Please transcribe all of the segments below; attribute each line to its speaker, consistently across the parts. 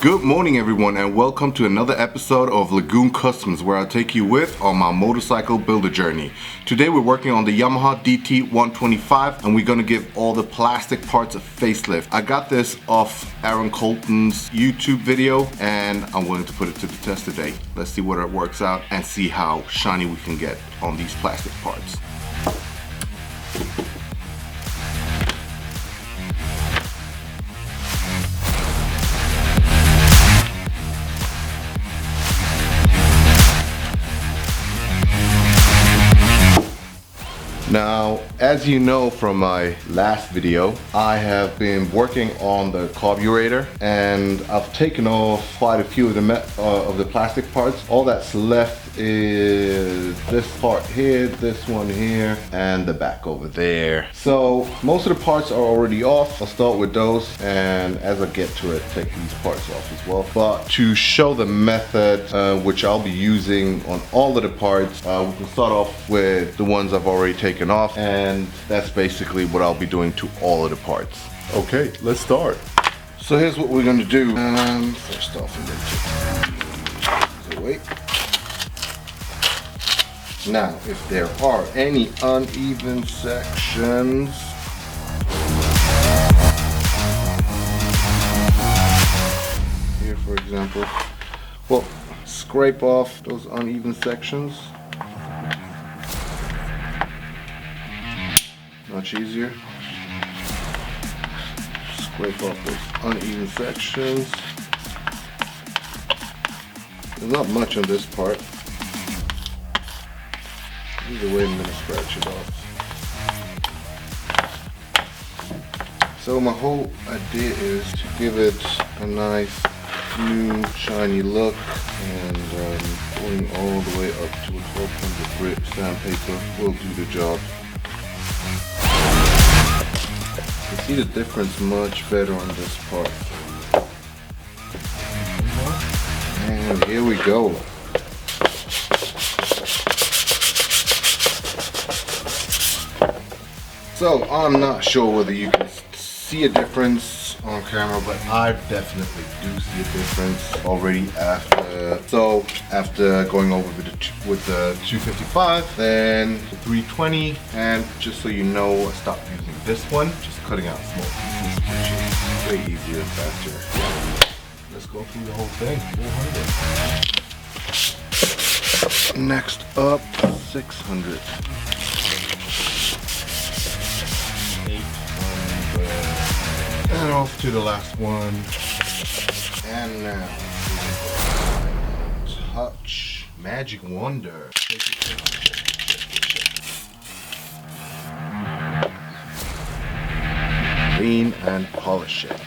Speaker 1: Good morning everyone and welcome to another episode of Lagoon Customs where I'll take you with on my motorcycle builder journey. Today we're working on the Yamaha DT125 and we're going to give all the plastic parts a facelift. I got this off Aaron Colton's YouTube video and I'm willing to put it to the test today. Let's see what it works out and see how shiny we can get on these plastic parts. Now, as you know from my last video, I have been working on the carburetor and I've taken off quite a few of the plastic parts. All that's left is this part here, this one here, and the back over there. So most of the parts are already off. I'll start with those, and as I get to it, take these parts off as well. But to show the method which I'll be using on all of the parts, we can start off with the ones I've already taken off, and that's basically what I'll be doing to all of the parts. Okay, let's start. So here's what we're going to do. First off, I'm going to wait. Now, if there are any uneven sections, here for example, well, scrape off those uneven sections. Much easier. Scrape off those uneven sections. There's not much on this part. Either way, I'm going to scratch it off. So my whole idea is to give it a nice new shiny look, and going all the way up to a 1200 grit sandpaper will do the job. You see the difference much better on this part. And here we go. So I'm not sure whether you can see a difference on camera, but I definitely do see a difference already after going over with the 255, then the 320, and just so you know, I stopped using this one, just cutting out small pieces, which is way easier and faster. Let's go through the whole thing. 400. Next up, 600. And off to the last one. And now, touch magic wonder. Clean and polish it.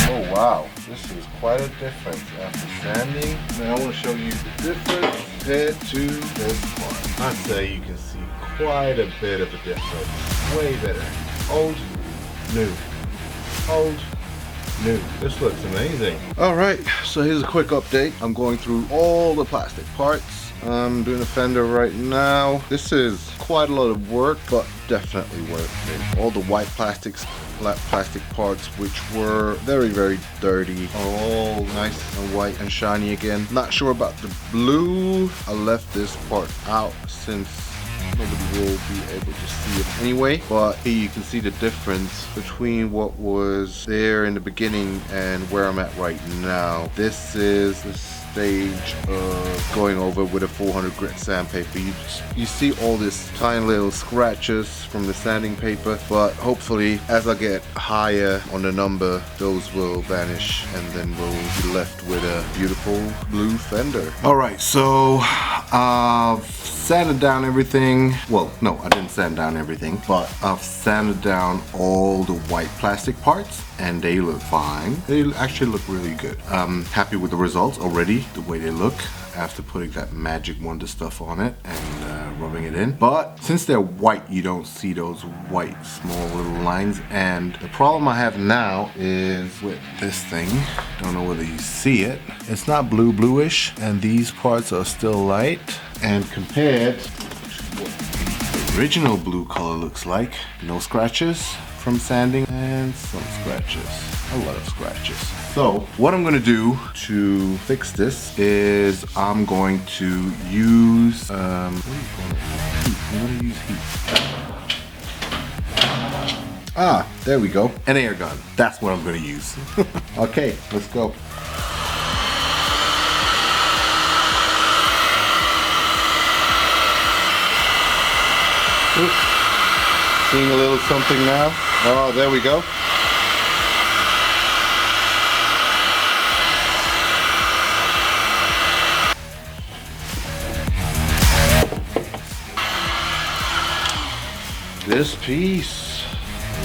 Speaker 1: Oh wow, this is quite a difference after sanding. Now I want to show you the difference compared to this part. I'd say you can see quite a bit of a difference. Way better. Old, new. Old, new. This looks amazing. Alright, so here's a quick update. I'm going through all the plastic parts. I'm doing a fender right now. This is quite a lot of work, but definitely worth it. All the white plastic parts, which were very dirty, are all nice and white and shiny again. Not sure about the blue. I left this part out since nobody will be able to see it anyway, but here you can see the difference between what was there in the beginning and where I'm at right now. This is the stage of going over with a 400 grit sandpaper. You see all these tiny little scratches from the sanding paper, but hopefully as I get higher on the number, those will vanish and then we'll be left with a beautiful blue fender. Alright, so I've sanded down everything. Well, no, I didn't sand down everything, but I've sanded down all the white plastic parts and they look fine. They actually look really good. I'm happy with the results already, the way they look after putting that magic wonder stuff on it and rubbing it in. But since they're white, you don't see those white small little lines, and the problem I have now is with this thing, don't know whether you see it, it's not bluish, and these parts are still light, and compared to what the original blue color looks like, no scratches from sanding and some scratches. a lot of scratches. So what I'm gonna do to fix this is I'm going to use, what do you call it? Heat. I'm gonna use heat. Ah, there we go. An air gun. That's what I'm gonna use. Okay, let's go. Oops. Seeing a little something now. Oh, there we go. This piece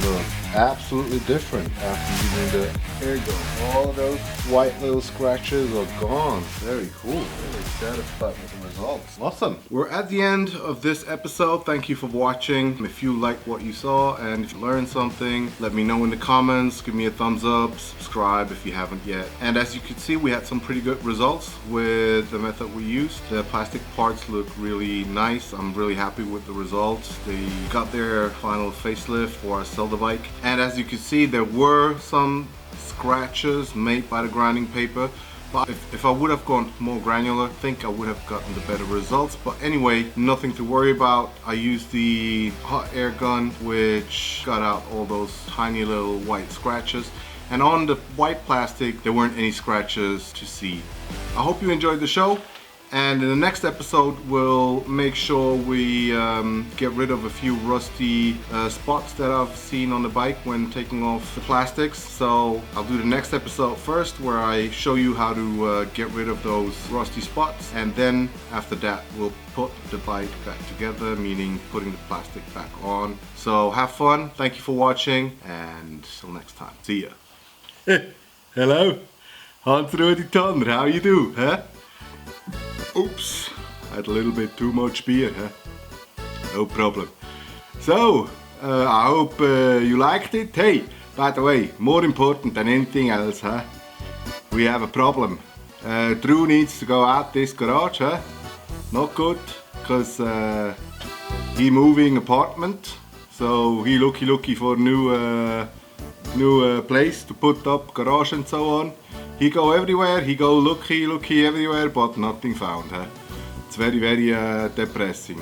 Speaker 1: looks absolutely different after using the air gun. All those white little scratches are gone. Very cool. Really satisfied with the results. Awesome. We're at the end of this episode. Thank you for watching. If you liked what you saw and if you learned something, let me know in the comments. Give me a thumbs up. Subscribe if you haven't yet. And as you can see, we had some pretty good results with the method we used. The plastic parts look really nice. I'm really happy with the results. They got their final facelift for our Zelda bike. And as you can see, there were some scratches made by the grinding paper, but if I would have gone more granular, I think I would have gotten the better results. But anyway, nothing to worry about. I used the hot air gun, which got out all those tiny little white scratches, and on the white plastic there weren't any scratches to see. I hope you enjoyed the show, and in the next episode we'll make sure we get rid of a few rusty spots that I've seen on the bike when taking off the plastics. So I'll do the next episode first, where I show you how to get rid of those rusty spots, and then after that we'll put the bike back together, meaning putting the plastic back on. So have fun, thank you for watching, and till next time, see ya. Hello, Hans Ruedi Tanner, how you do, huh? Oops, I had a little bit too much beer, huh? No problem. So, I hope you liked it. Hey, by the way, more important than anything else, huh? We have a problem. Drew needs to go out this garage, huh? Not good, because he moving apartment. So he looking for a new place to put up garage and so on. He go everywhere, he go looky everywhere, but nothing found. Huh? It's very depressing.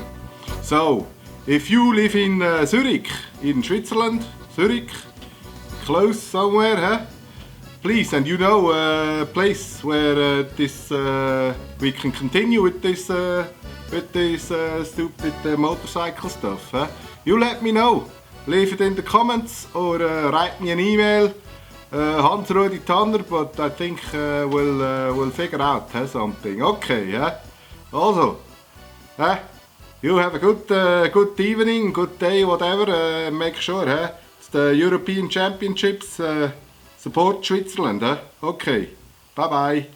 Speaker 1: So, if you live in Zurich, in Switzerland, Zurich, close somewhere, huh? Please, and you know a place where this we can continue with this stupid motorcycle stuff. Huh? You let me know. Leave it in the comments or write me an email. Hans Ruedi Tanner, but I think we'll figure out something. Okay, yeah. Also, you have a good evening, good day, whatever. Make sure, it's the European Championships. Support Switzerland, Okay. Bye bye.